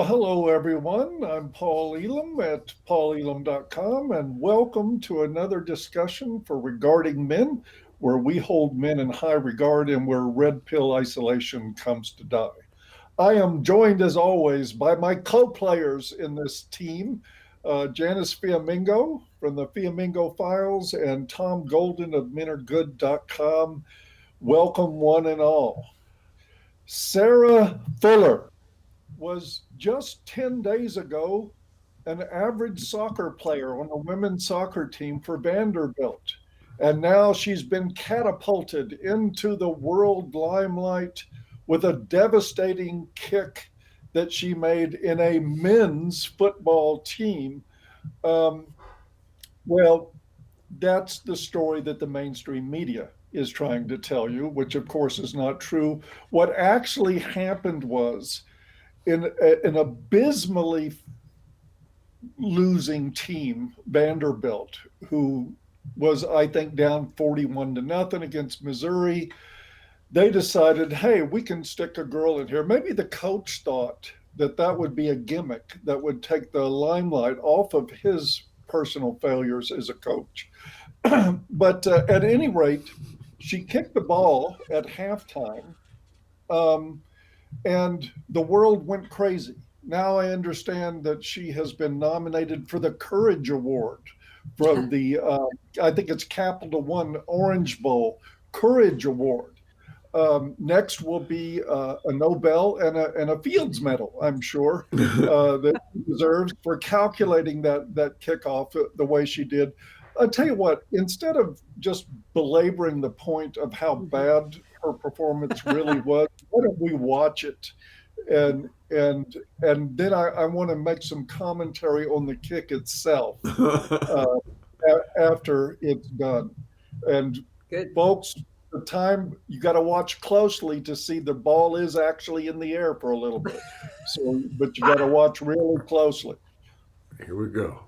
Well, hello everyone. I'm Paul Elam at paulelam.com, and welcome to another discussion for Regarding Men, where we hold men in high regard and where red pill isolation comes to die. I am joined as always by my co-players in this team, Janice Fiamengo from the Fiamengo Files and Tom Golden of MenAreGood.com. Welcome one and all. Sarah Fuller was just 10 days ago an average soccer player on the women's soccer team for Vanderbilt. And now she's been catapulted into the world limelight with a devastating kick that she made in a men's football team. Um, well, that's the story that the mainstream media is trying to tell you, which of course is not true. What actually happened was in an abysmally losing team, Vanderbilt, who was, I think, down 41-0 against Missouri, they decided, hey, we can stick a girl in here. Maybe the coach thought that that would be a gimmick that would take the limelight off of his personal failures as a coach. But at any rate, she kicked the ball at halftime. Um, and the world went crazy. Now I understand that she has been nominated for the Courage Award from the, I think it's Capital One Orange Bowl Courage Award. Next will be a Nobel and a Fields Medal, I'm sure, that she deserves for calculating that kickoff the way she did. I'll tell you what, instead of just belaboring the point of how bad her performance really was, why don't we watch it? And then I want to make some commentary on the kick itself after it's done. And Good. folks, the time you got to watch closely to see the ball is actually in the air for a little bit. So, but you got to watch really closely. Here we go.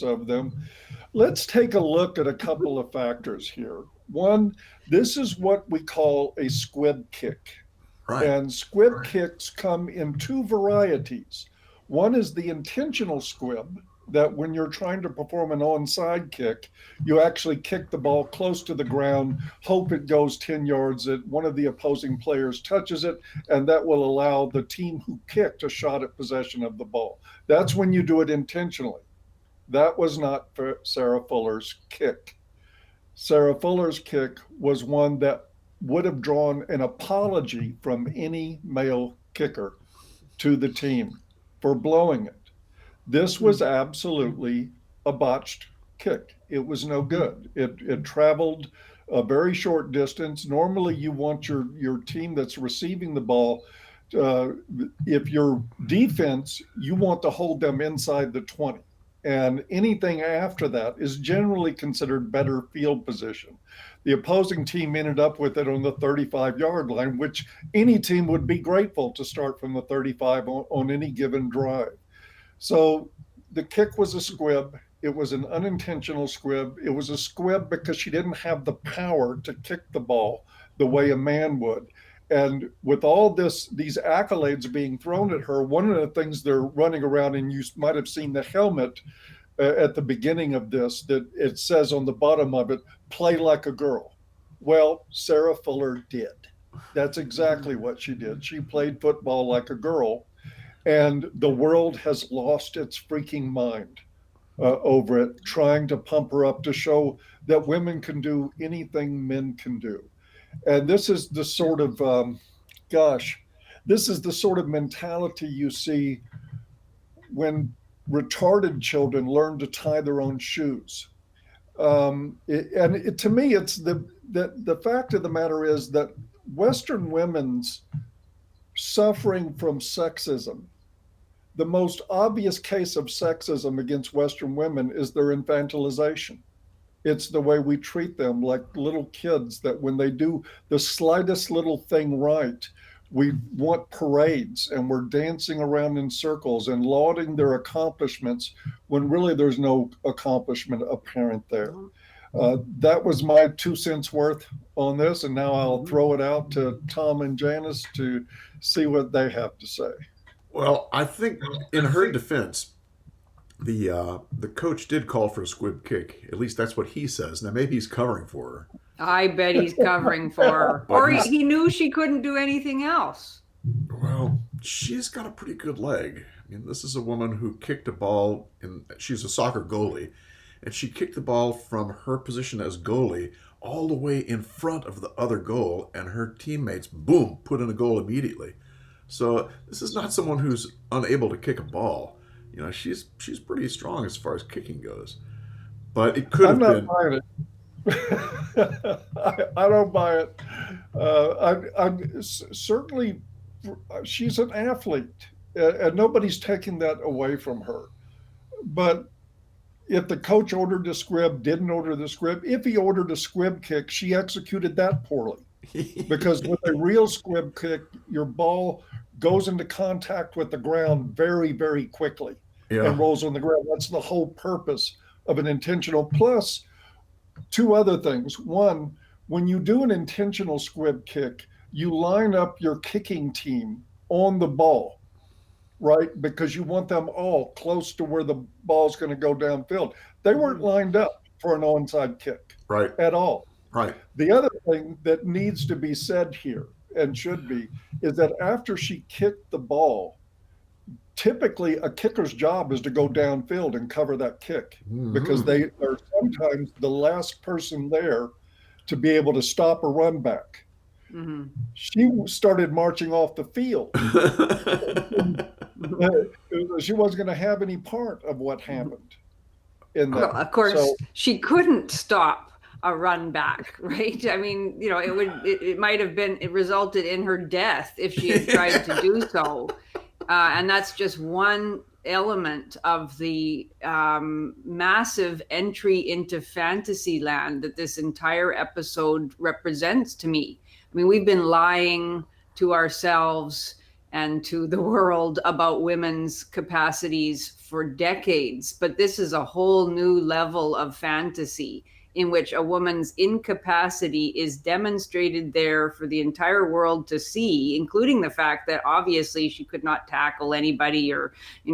Of them. Let's take a look at a couple of factors here. One, this is what we call a squib kick. Right. And squib kicks come in two varieties. One is the intentional squib, that when you're trying to perform an onside kick, you actually kick the ball close to the ground, hope it goes 10 yards, that one of the opposing players touches it, and that will allow the team who kicked a shot at possession of the ball. That's when you do it intentionally. That was not for Sarah Fuller's kick. Sarah Fuller's kick was one that would have drawn an apology from any male kicker to the team for blowing it. This was absolutely a botched kick. It was no good. It traveled a very short distance. Normally, you want your team that's receiving the ball, if your defense, you want to hold them inside the 20. And anything after that is generally considered better field position. The opposing team ended up with it on the 35-yard line, which any team would be grateful to start from the 35 on any given drive. So the kick was a squib. It was an unintentional squib. It was a squib because she didn't have the power to kick the ball the way a man would. And with all these accolades being thrown at her, one of the things they're running around, and you might have seen the helmet at the beginning of this, that it says on the bottom of it, play like a girl. Well, Sarah Fuller did. That's exactly what she did. She played football like a girl, and the world has lost its freaking mind over it, trying to pump her up to show that women can do anything men can do. And this is the sort of, this is the sort of mentality you see when retarded children learn to tie their own shoes. To me, it's the fact of the matter is that Western women's suffering from sexism. The most obvious case of sexism against Western women is their infantilization. It's the way we treat them like little kids, that when they do the slightest little thing right, We want parades, and we're dancing around in circles and lauding their accomplishments when really there's no accomplishment apparent there. That was my 2 cents worth on this, and now I'll throw it out to Tom and Janice to see what they have to say. Well, I think in her defense, the coach did call for a squib kick. At least that's what he says. Now maybe he's covering for her. I bet he's covering for her. But Or he knew she couldn't do anything else. Well, she's got a pretty good leg. I mean, this is a woman who kicked a ball, she's a soccer goalie, and she kicked the ball from her position as goalie all the way in front of the other goal, and her teammates, boom, put in a goal immediately. So this is not someone who's unable to kick a ball. She's pretty strong as far as kicking goes. But it could have been. I'm not buying it. I don't buy it. I'm certainly, she's an athlete, and nobody's taking that away from her. But if the coach ordered the squib, didn't order the squib, if he ordered a squib kick, she executed that poorly. Because with a real squib kick, your ball goes into contact with the ground very, very quickly and rolls on the ground. That's the whole purpose of an intentional. Plus, two other things. One, when you do an intentional squib kick, you line up your kicking team on the ball, right? Because you want them all close to where the ball's going to go downfield. They weren't lined up for an onside kick at all. Right. The other thing that needs to be said here, and should be, is that after she kicked the ball, typically a kicker's job is to go downfield and cover that kick, because they are sometimes the last person there to be able to stop a run back. She started marching off the field. She wasn't going to have any part of what happened in that. Well, of course, she couldn't stop a run back, right? I mean, it might have been, it resulted in her death if she had tried to do so. And that's just one element of the massive entry into fantasy land that this entire episode represents to me. I mean, we've been lying to ourselves and to the world about women's capacities for decades, but this is a whole new level of fantasy in which a woman's incapacity is demonstrated there for the entire world to see, including the fact that obviously she could not tackle anybody or,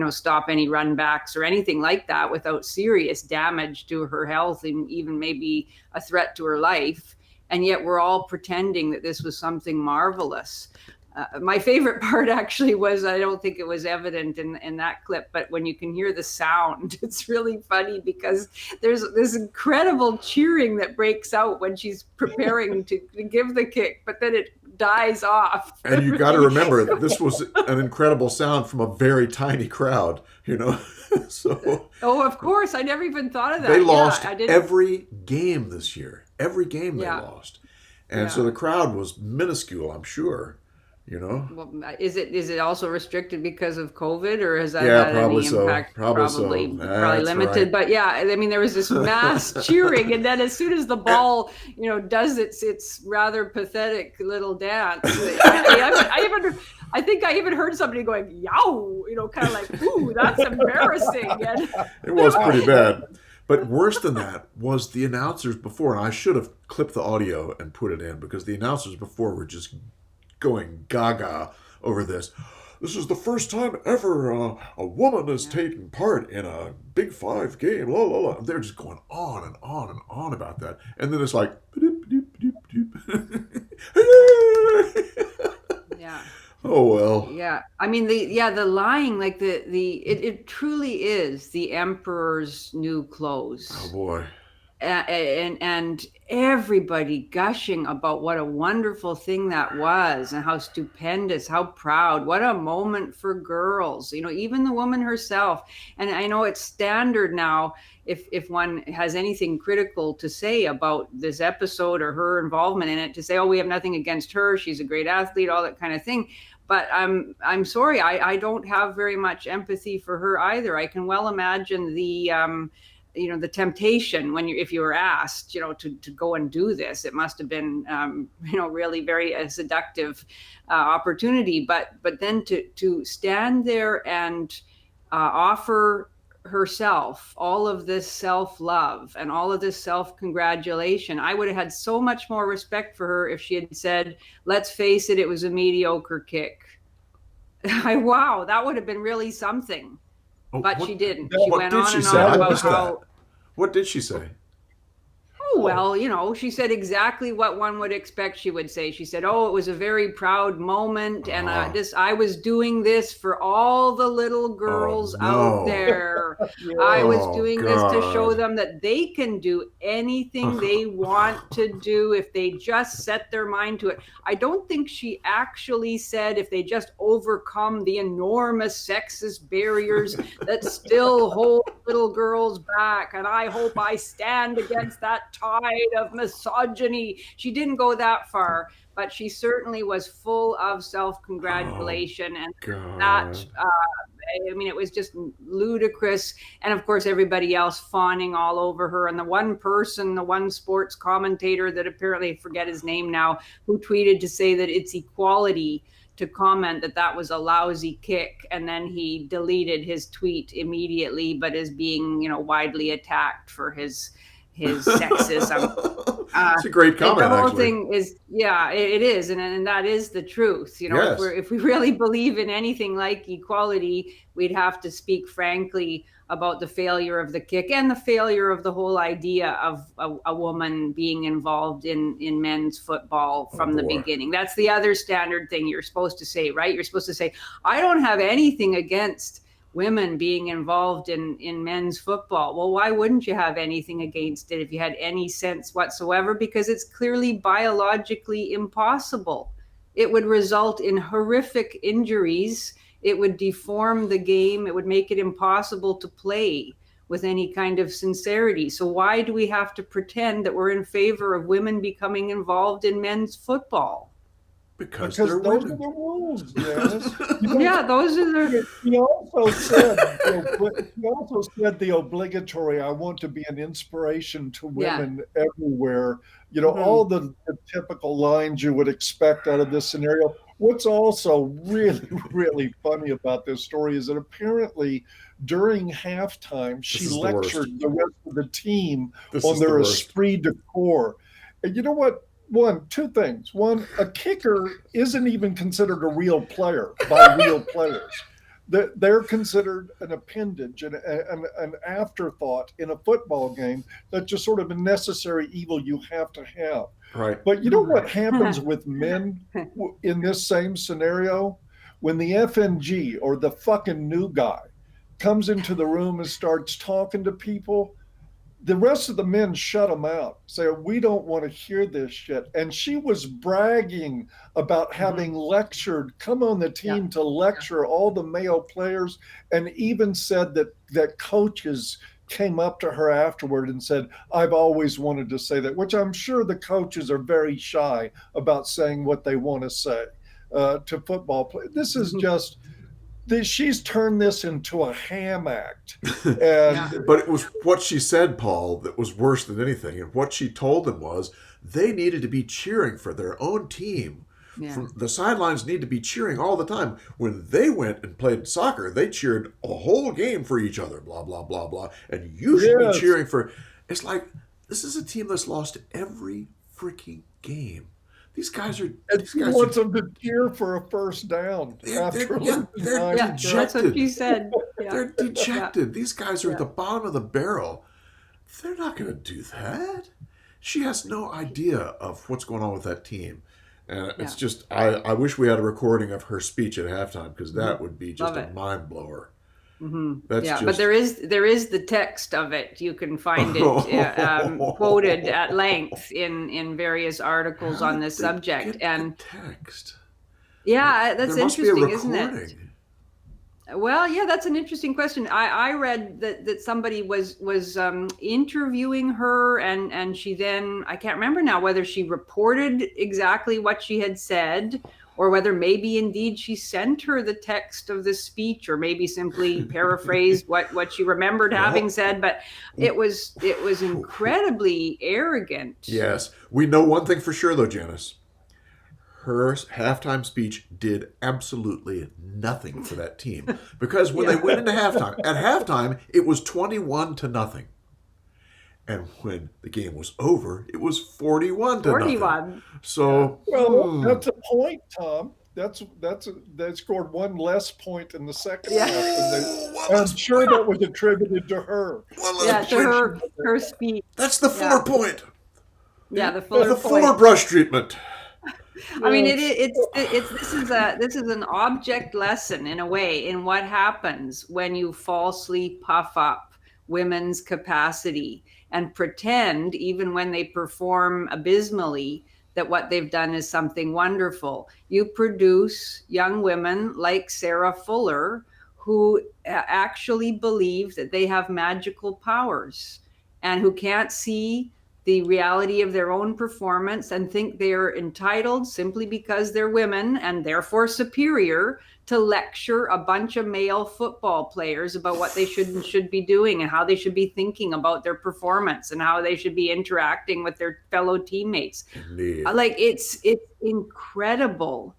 stop any run backs or anything like that without serious damage to her health and even maybe a threat to her life. And yet we're all pretending that this was something marvelous. My favorite part actually was, I don't think it was evident in that clip, but when you can hear the sound, it's really funny because there's this incredible cheering that breaks out when she's preparing to give the kick, but then it dies off. And you got to remember, this was an incredible sound from a very tiny crowd, So. Oh, of course. I never even thought of that. They lost every game this year. Every game they lost. And so the crowd was minuscule, I'm sure. Well, is it also restricted because of COVID, or has that had probably any impact? Probably limited. Right. But I mean, there was this mass cheering, and then as soon as the ball, does its rather pathetic little dance, I think I even heard somebody going, "Yow," kind of like, "Ooh, that's embarrassing." And it was pretty bad. But worse than that was the announcers before, and I should have clipped the audio and put it in, because the announcers before were just going gaga over this. This is the first time ever a woman has taken part in a Big Five game. La, la, la. They're just going on and on and on about that. And then it's like, yeah. Oh, well. Yeah. I mean, the lying, like it truly is the emperor's new clothes. Oh, boy. And everybody gushing about what a wonderful thing that was, and how stupendous, how proud, what a moment for girls, even the woman herself. And I know it's standard now, if one has anything critical to say about this episode or her involvement in it, to say, oh, we have nothing against her, she's a great athlete, all that kind of thing. But I'm sorry, I don't have very much empathy for her either. I can well imagine the the temptation when if you were asked, to go and do this, it must have been, really very a seductive opportunity. But then to stand there and offer herself all of this self-love and all of this self-congratulation, I would have had so much more respect for her if she had said, let's face it, it was a mediocre kick. Wow, that would have been really something. But she didn't. She went on and on about how. What did she say? Oh, well, she said exactly what one would expect she would say. She said, it was a very proud moment. And I was doing this for all the little girls out there. I was doing this to show them that they can do anything they want to do if they just set their mind to it. I don't think she actually said if they just overcome the enormous sexist barriers that still hold little girls back. And I hope I stand against that tide of misogyny. She didn't go that far, but she certainly was full of self-congratulation. And that, it was just ludicrous. And of course, everybody else fawning all over her. And the one sports commentator that apparently, I forget his name now, who tweeted to say that it's equality to comment that was a lousy kick, and then he deleted his tweet immediately, but is being widely attacked for his sexism. It's a great comment. The whole thing is, it is, and that is the truth. Yes. If we really believe in anything like equality, we'd have to speak frankly about the failure of the kick and the failure of the whole idea of a woman being involved in men's football from the beginning. That's the other standard thing you're supposed to say, right? You're supposed to say, I don't have anything against women being involved in men's football. Well, why wouldn't you have anything against it if you had any sense whatsoever? Because it's clearly biologically impossible. It would result in horrific injuries. It would deform the game. It would make it impossible to play with any kind of sincerity. So why do we have to pretend that we're in favor of women becoming involved in men's football? Because those are the rules, Janice. Those are the. He also said the obligatory, I want to be an inspiration to women everywhere. All the typical lines you would expect out of this scenario. What's also really, really funny about this story is that apparently during halftime, she lectured the rest of the team on their esprit de corps. And you know what? Two things. One, a kicker isn't even considered a real player by real players. They're considered an appendage and an afterthought in a football game. That's just sort of a necessary evil you have to have. Right. But you know what happens with men in this same scenario? When the FNG or the fucking new guy comes into the room and starts talking to people, the rest of the men shut him out, say, we don't want to hear this shit. And she was bragging about having lectured, come on the team to lecture all the male players, and even said that coaches came up to her afterward and said, I've always wanted to say that, which I'm sure the coaches are very shy about saying what they want to say to football players. This is just... She's turned this into a ham act. But it was what she said, Paul, that was worse than anything. And what she told them was they needed to be cheering for their own team. From the sidelines need to be cheering all the time. When they went and played soccer, they cheered a whole game for each other, blah, blah, blah, blah. And you should be cheering for... It's like, this is a team that's lost every freaking game. These guys are... He wants them to cheer for a first down. They're dejected. That's what she said. They're dejected. These guys are at the bottom of the barrel. They're not going to do that. She has no idea of what's going on with that team. And it's just... I wish we had a recording of her speech at halftime, because that would be just a mind blower. But there is the text of it. You can find it quoted at length in various articles on this subject. And text. That's interesting, isn't it? Well, that's an interesting question. I read that somebody was interviewing her, and she then, I can't remember now whether she reported exactly what she had said, or whether maybe indeed she sent her the text of the speech, or maybe simply paraphrased what she remembered having said. But it was incredibly arrogant. Yes. We know one thing for sure, though, Janice. Her halftime speech did absolutely nothing for that team. Because when they went into halftime, at halftime, it was 21-0. And when the game was over, it was 41-0. So, well, that's a point, Tom. They scored one less point in the second half. And I'm sure that was attributed to her. To her speech. That's the Fuller point. Yeah, the Fuller point. Fuller brush treatment. I mean, this is an object lesson in a way in what happens when you falsely puff up women's capacity and pretend, even when they perform abysmally, that what they've done is something wonderful. You produce young women like Sarah Fuller who actually believe that they have magical powers and who can't see the reality of their own performance and think they're entitled, simply because they're women and therefore superior, to lecture a bunch of male football players about what they should be doing and how they should be thinking about their performance and how they should be interacting with their fellow teammates. Indeed. Like, it's incredible.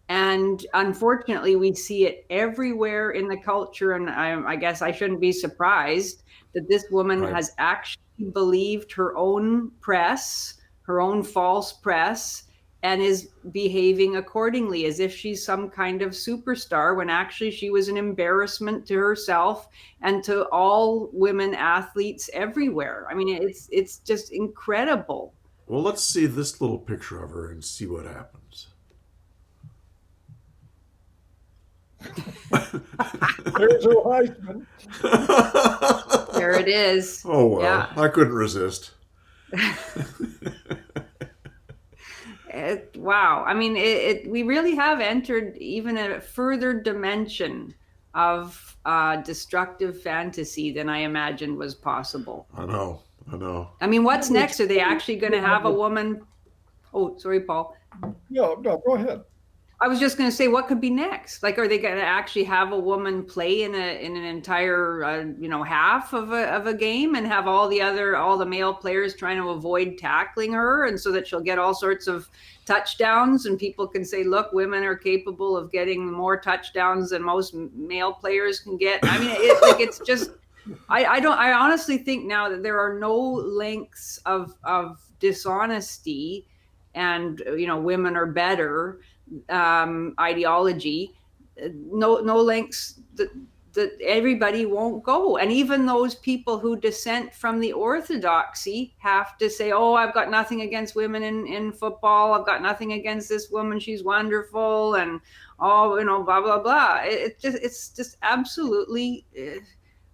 And unfortunately, we see it everywhere in the culture. And I guess I shouldn't be surprised that this woman has actually believed her own press, her own false press, and is behaving accordingly as if she's some kind of superstar, when actually she was an embarrassment to herself and to all women athletes everywhere. I mean, it's just incredible. Well, let's see this little picture of her and see what happens. There's her Heisman. There it is. Oh, well, yeah. I couldn't resist. Wow. I mean, we really have entered even a further dimension of destructive fantasy than I imagined was possible. I know. I mean, what's next? Are they actually going to have a woman? Oh, sorry, Paul. No, go ahead. I was just going to say, what could be next? Like, are they going to actually have a woman play in an entire, half of a game, and have all the male players trying to avoid tackling her, and so that she'll get all sorts of touchdowns, and people can say, look, women are capable of getting more touchdowns than most male players can get. I mean, it's just, I honestly think now that there are no lengths of dishonesty and, women are better ideology, no lengths that everybody won't go. And even those people who dissent from the orthodoxy have to say, oh, I've got nothing against women in football, I've got nothing against this woman, she's wonderful, and blah blah blah. It's just absolutely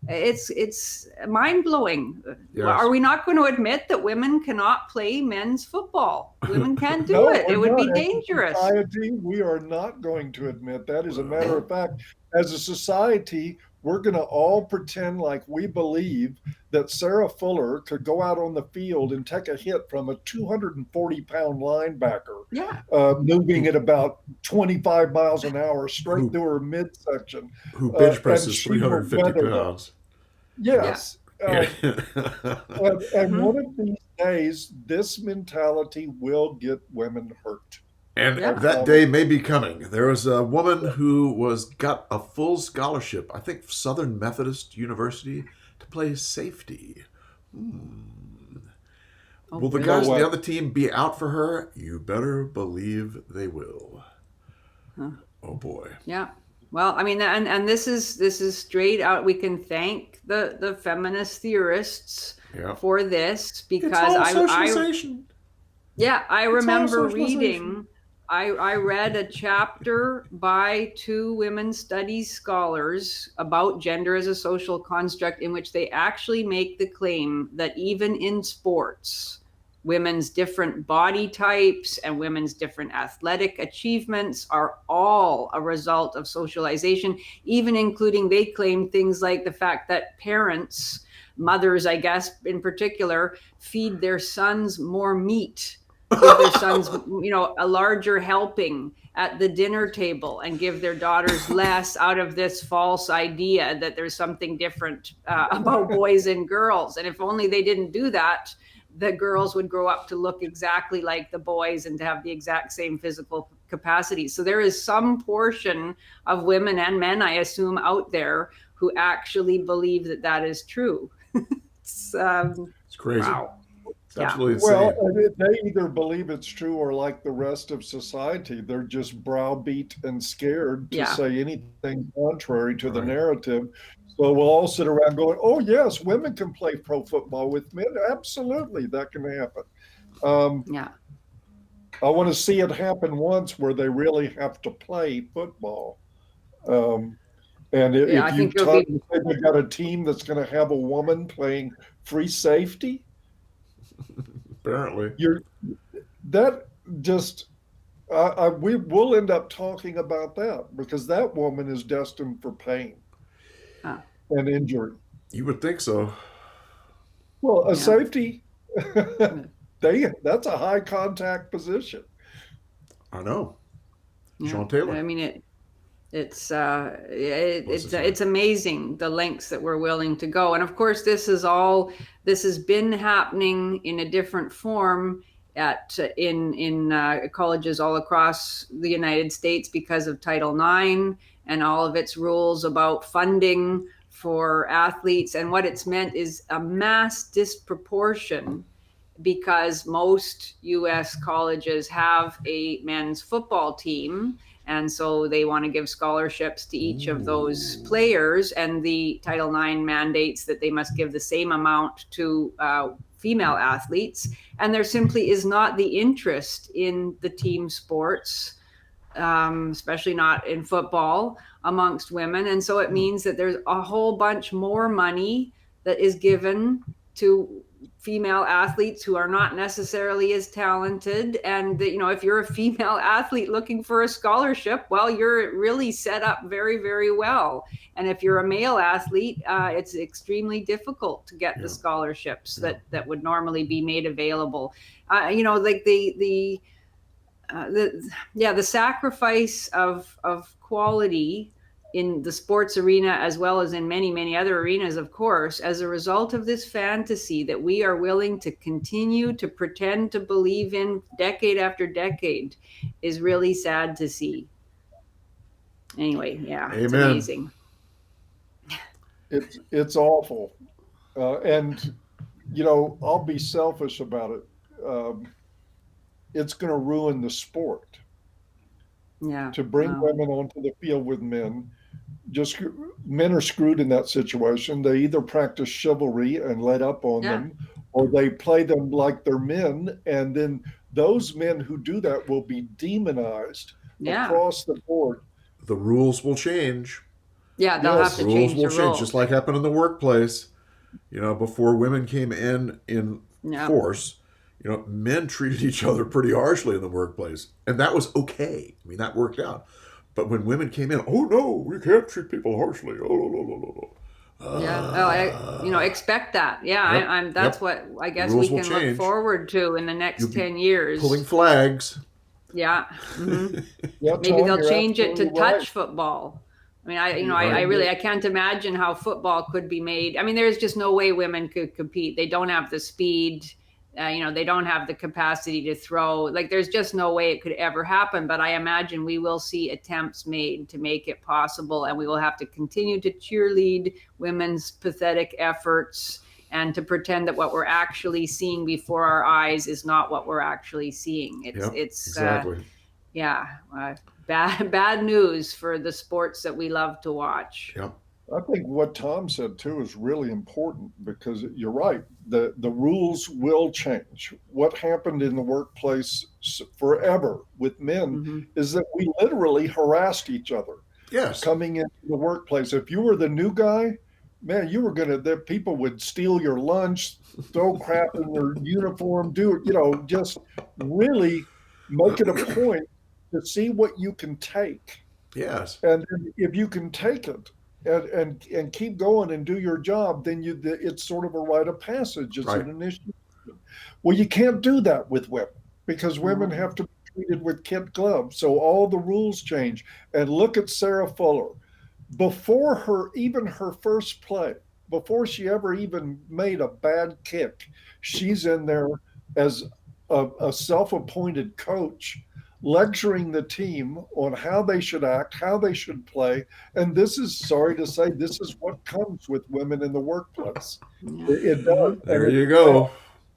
it's mind-blowing. Yes. Are we not going to admit that women cannot play men's football? Women can't do it. It would be dangerous. Society, we are not going to admit that. As a matter of fact, as a society, we're going to all pretend like we believe that Sarah Fuller could go out on the field and take a hit from a 240-pound linebacker, moving at about 25 miles an hour straight through her midsection. Who bench presses 350 pounds. Yes. And one of these days, this mentality will get women hurt. And that day may be coming. There was a woman who got a full scholarship, I think Southern Methodist University, to play safety. Will the guys on the other team be out for her? You better believe they will. Huh. Oh boy. Yeah. Well, I mean, and this is straight out. We can thank the feminist theorists for this, because I remember reading. I read a chapter by two women's studies scholars about gender as a social construct, in which they actually make the claim that even in sports, women's different body types and women's different athletic achievements are all a result of socialization, even including, they claim, things like the fact that parents, mothers, I guess, in particular, feed their sons more meat, give their sons, a larger helping, at the dinner table and give their daughters less out of this false idea that there's something different about boys and girls. And if only they didn't do that, the girls would grow up to look exactly like the boys and to have the exact same physical capacity. So there is some portion of women and men, I assume, out there who actually believe that that is true. It's crazy. Wow. It's absolutely insane. Well, they either believe it's true or, like the rest of society, they're just browbeat and scared to say anything contrary to the narrative. So we'll all sit around going, oh, yes, women can play pro football with men. Absolutely, that can happen. I want to see it happen once where they really have to play football. And if you they've got a team that's going to have a woman playing free safety, apparently, we will end up talking about that, because that woman is destined for pain and injury. You would think so. Well, safety, that's a high contact position. I know. Sean Taylor. I mean, it's amazing the lengths that we're willing to go. And of course, this has been happening in a different form in colleges all across the United States because of Title IX and all of its rules about funding for athletes. And what it's meant is a mass disproportion, because most U.S. colleges have a men's football team, and so they want to give scholarships to each of those players, and the Title IX mandates that they must give the same amount to female athletes, and there simply is not the interest in the team sports, especially not in football, amongst women. And so it means that there's a whole bunch more money that is given to female athletes who are not necessarily as talented. And if you're a female athlete looking for a scholarship, well, you're really set up very, very well. And if you're a male athlete, it's extremely difficult to get the scholarships that would normally be made available. Like the sacrifice of quality in the sports arena, as well as in many, many other arenas, of course, as a result of this fantasy that we are willing to continue to pretend to believe in decade after decade, is really sad to see. Anyway, it's amazing. It's awful. And, I'll be selfish about it. It's going to ruin the sport. To bring women onto the field with men. Men are screwed in that situation. They either practice chivalry and let up on them, or they play them like they're men, and then those men who do that will be demonized across the board. The rules will change. Yeah, they'll have to change the rules. Just like happened in the workplace. Before women came in force, men treated each other pretty harshly in the workplace, and that was okay. I mean, that worked out. But when women came in, oh no, we can't treat people harshly. Expect that. Yeah, that's what I guess we can look forward to in the next 10 years. Pulling flags. Yeah. Mm-hmm. Maybe they'll change it to touch football. I mean, I can't imagine how football could be made. I mean, there's just no way women could compete. They don't have the speed. They don't have the capacity to throw. Like, there's just no way it could ever happen. But I imagine we will see attempts made to make it possible, and we will have to continue to cheerlead women's pathetic efforts and to pretend that what we're actually seeing before our eyes is not what we're actually seeing. Exactly. Bad news for the sports that we love to watch. Yep. I think what Tom said too is really important, because you're right. The rules will change. What happened in the workplace forever with men is that we literally harassed each other. Yes. Coming into the workplace. If you were the new guy, man, people would steal your lunch, throw crap in their uniform, just really make it a point to see what you can take. Yes. And if you can take it, and keep going and do your job, then it's sort of a rite of passage. It's an initiative. Well, you can't do that with women, because women have to be treated with kid gloves. So all the rules change. And look at Sarah Fuller. Before her first play, before she ever even made a bad kick, she's in there as a self-appointed coach, lecturing the team on how they should act, how they should play. And this is, sorry to say, this is what comes with women in the workplace. It does. There you go.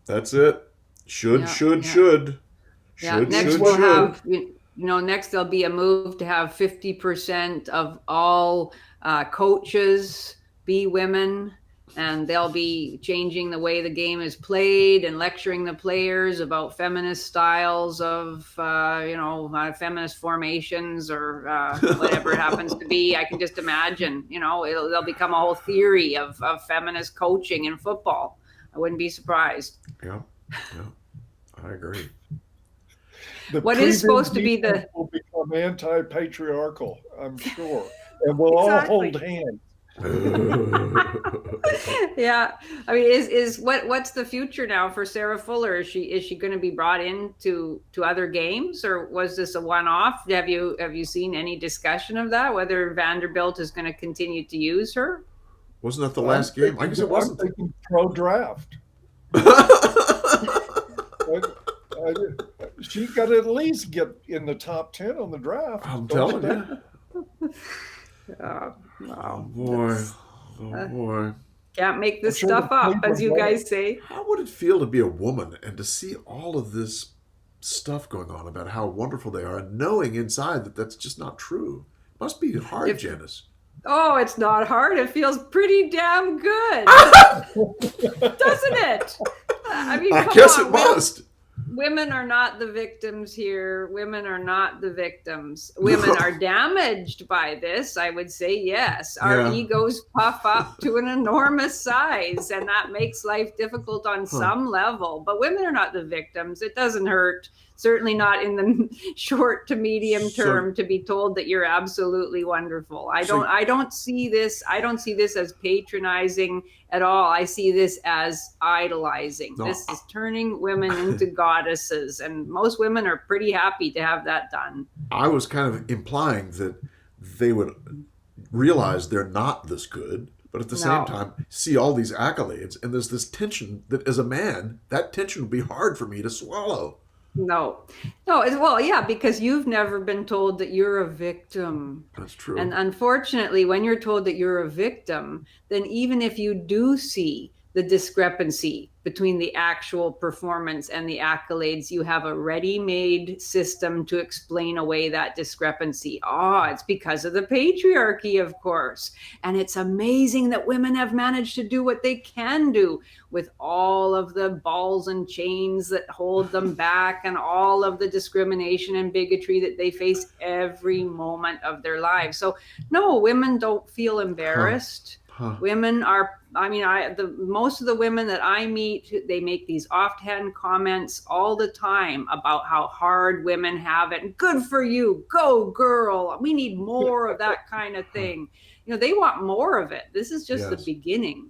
That's it. Should. Next we'll have, next there'll be a move to have 50% of all coaches be women, and they'll be changing the way the game is played and lecturing the players about feminist styles of, feminist formations or whatever it happens to be. I can just imagine, they'll become a whole theory of feminist coaching in football. I wouldn't be surprised. Yeah, I agree. What is supposed to be the will become anti-patriarchal, I'm sure, and we'll all hold hands. Yeah, I mean, is what's the future now for Sarah Fuller? Is she going to be brought into other games, or was this a one-off? Have you seen any discussion of that? Whether Vanderbilt is going to continue to use her? Wasn't that the last game? I guess it wasn't. I'm thinking pro draft. She got to at least get in the top 10 on the draft. I'm telling you. Wow. Oh boy. Can't make this stuff up, as you guys say. How would it feel to be a woman and to see all of this stuff going on about how wonderful they are, and knowing inside that that's just not true? It must be hard, Janice. Oh, it's not hard. It feels pretty damn good. Doesn't it? I mean, I guess it must. Women are not the victims here. Women are not the victims. Women are damaged by this, I would say, yes. Our egos puff up to an enormous size, and that makes life difficult on some level. But women are not the victims. It doesn't hurt. Certainly not in the short to medium term to be told that you're absolutely wonderful. I don't see this as patronizing at all. I see this as idolizing. No. This is turning women into goddesses, and most women are pretty happy to have that done. I was kind of implying that they would realize they're not this good, but at the same time see all these accolades, and there's this tension that as a man, that tension would be hard for me to swallow. No, well, yeah, because you've never been told that you're a victim. That's true. And unfortunately, when you're told that you're a victim, then even if you do see the discrepancy between the actual performance and the accolades, you have a ready-made system to explain away that discrepancy. It's because of the patriarchy, of course. And it's amazing that women have managed to do what they can do with all of the balls and chains that hold them back and all of the discrimination and bigotry that they face every moment of their lives. So no, women don't feel embarrassed. Women are, most of the women that I meet, they make these offhand comments all the time about how hard women have it. And good for you. Go, girl. We need more of that kind of thing. They want more of it. This is just the beginning.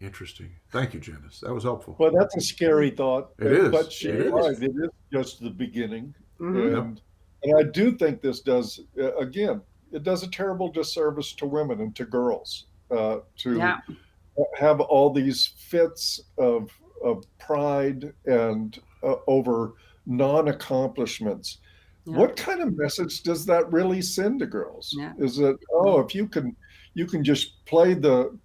Interesting. Thank you, Janice. That was helpful. Well, that's a scary thought. It is. But she's right. It is just the beginning. And I do think this does, again, it does a terrible disservice to women and to girls. To have all these fits of pride and over non-accomplishments. What kind of message does that really send to girls? Is it, if you can just play the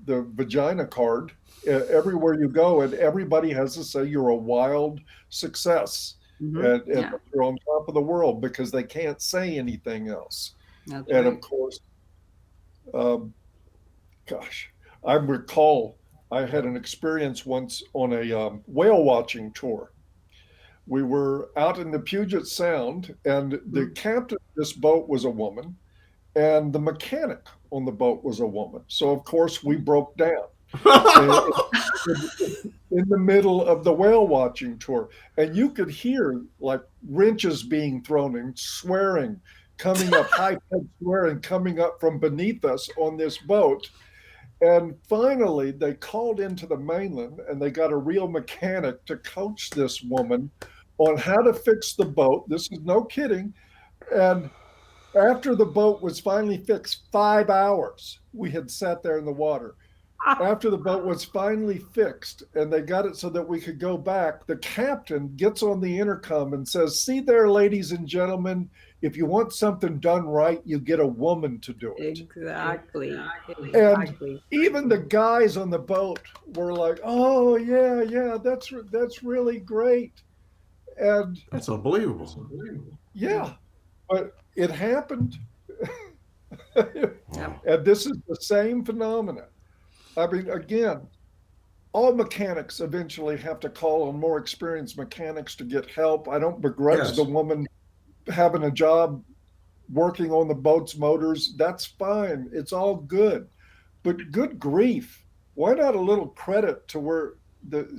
vagina card everywhere you go, and everybody has to say you're a wild success and you're on top of the world because they can't say anything else. That's and right. Of course, I recall I had an experience once on a whale watching tour. We were out in the Puget Sound, and the captain of this boat was a woman, and the mechanic on the boat was a woman. So, of course, we broke down in the middle of the whale watching tour. And you could hear like wrenches being thrown and swearing coming up, high-pitched swearing coming up from beneath us on this boat. And finally, they called into the mainland, and they got a real mechanic to coach this woman on how to fix the boat. This is no kidding. And after the boat was finally fixed, 5 hours we had sat there in the water. After the boat was finally fixed and they got it so that we could go back, the captain gets on the intercom and says, "See there, ladies and gentlemen, if you want something done right, you get a woman to do it." Exactly. And even the guys on the boat were like, "Oh yeah, that's really great." And That's unbelievable. yeah, but it happened. Wow. And this is the same phenomenon. I mean, again, all mechanics eventually have to call on more experienced mechanics to get help. I don't begrudge Yes. the woman having a job working on the boat's motors. That's fine. It's all good. But good grief, why not a little credit to where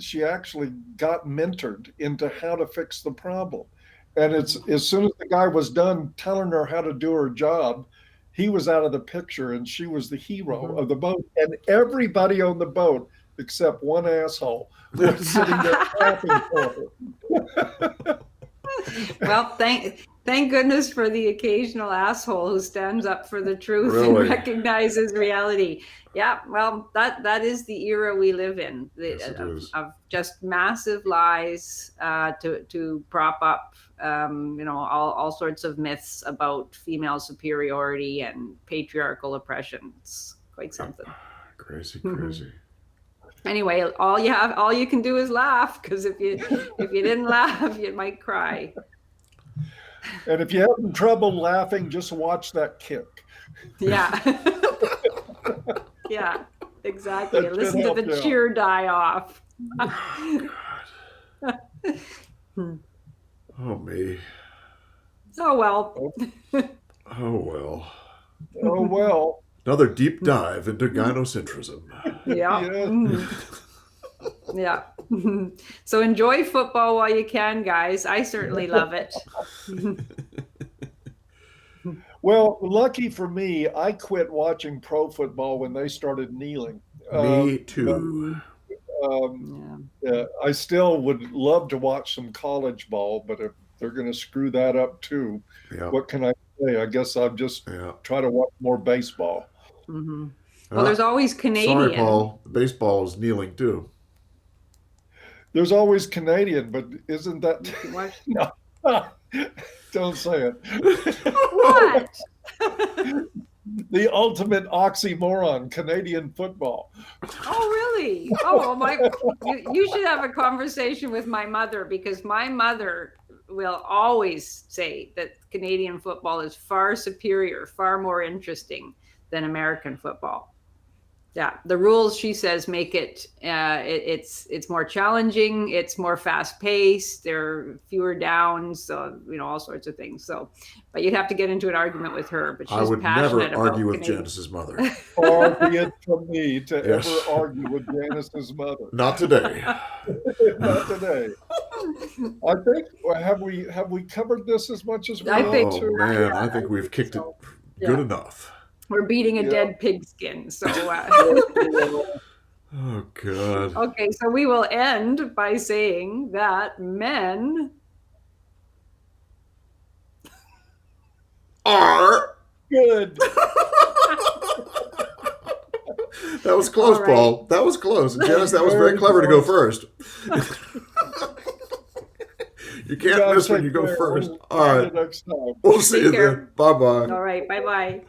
she actually got mentored into how to fix the problem? And it's as soon as the guy was done telling her how to do her job, he was out of the picture and she was the hero of the boat. And everybody on the boat, except one asshole, was sitting there clapping for her. Well, thank goodness for the occasional asshole who stands up for the truth Really? and recognizes reality. Yeah, well, that is the era we live in, Yes, it is. of just massive lies to prop up, all sorts of myths about female superiority and patriarchal oppression. It's quite something. Crazy. Anyway, all you can do is laugh, because if you didn't laugh, you might cry. And if you're having trouble laughing, just watch that kick. Yeah. Yeah, exactly. That should Listen to help the you out. cheer die off. Oh, me. Oh, well. Oh, well. Oh, well. Another deep dive into gynocentrism. Yeah. Yeah. Yeah. So enjoy football while you can, guys. I certainly love it. Well, lucky for me, I quit watching pro football when they started kneeling. Me too. I still would love to watch some college ball, but if they're going to screw that up too, Yeah. what can I say? I guess I'll just Yeah. try to watch more baseball. Mm-hmm. Well, there's always Canadian. Sorry, Paul. Baseball is kneeling too. There's always Canadian, but isn't that What? no? Don't say it. What? The ultimate oxymoron, Canadian football. Oh, really? Oh, you should have a conversation with my mother, because my mother will always say that Canadian football is far superior, far more interesting than American football. Yeah, the rules, she says, make it it's more challenging, it's more fast paced, there are fewer downs, so all sorts of things. So, but you'd have to get into an argument with her. But she's I would passionate never argue about with Canadian. Janice's mother. Far be it from me to Yes. ever argue with Janice's mother. Not today. Not today. I think have we covered this as much as we I want think- Oh to? man, I think we've kicked it good enough. We're beating a Yeah. dead pigskin. So, Oh god. okay, so we will end by saying that men R. Good. That was close, All right. Paul. That was close. Janice, that was very clever to go first. You can't guys miss when take you go care. first. We'll All see you right. next time. We'll see you care. then. Bye-bye. all right, bye-bye.